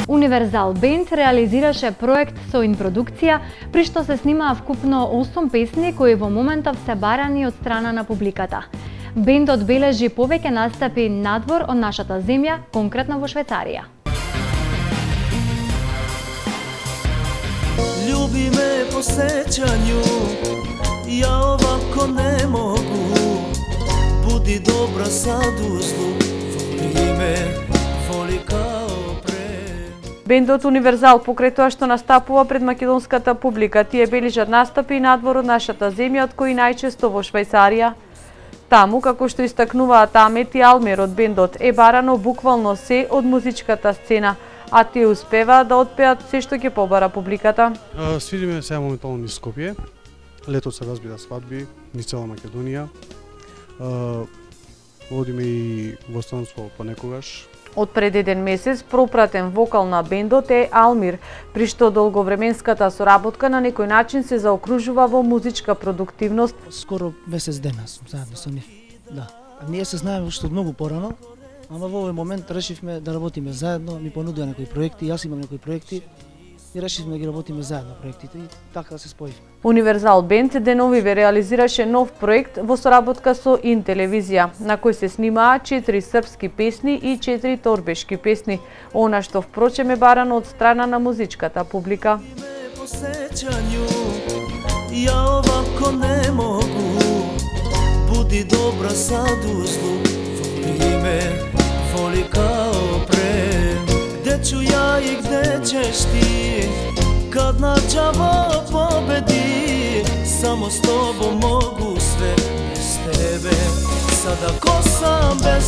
Универзал Бенд реализираше проект со инпродукција, при што се снимаа вкупно 8 песни кои во моментов се барани од страна на публиката. Бендот бележи повеќе настапи надвор од нашата земја, конкретно во Швајцарија. Љуби ме по сеќању, ја овако не могу. Буди добра сад узлу, воли ме, воли као. Бендот Универзал покрај тоа што настапува пред македонската публика, тие бележат настапи надвор од нашата земја, од кои најчесто во Швајцарија. Таму, како што истакнуваат Амет и Алмер од бендот, е барано буквално се од музичката сцена, а тие успеваат да отпеат се што ќе побара публиката. Свидиме сега моментално низ Скопје. Летот се разбира свадби низ цела Македонија. Водиме и во странство понекогаш. Од пред еден месец пропратен вокал на бендот е Алмир, при што долговременската соработка на некој начин се заокружува во музичка продуктивност. Скоро месец дена сум заедно со нив. Да. Ние се знаеме уште многу порано, ама во овој момент решивме да работиме заедно, ми понудија некои проекти, јас имам некои проекти и решивме да ги работиме заедно проектите и така да се споивме. Универзал Бенд деновиве реализираше нов проект во соработка со Ин телевизија, на кој се снимаа 4 српски песни и 4 торбешки песни, она што впрочем е барано од страна на музичката публика. Ја овако не могу, буди добра сад узлу, воли ме, воли као пре. Где ću ja i gde ćeš ti, kad na đavo pobedi, samo s tobom mogu sve bez tebe. Sada ko sam bez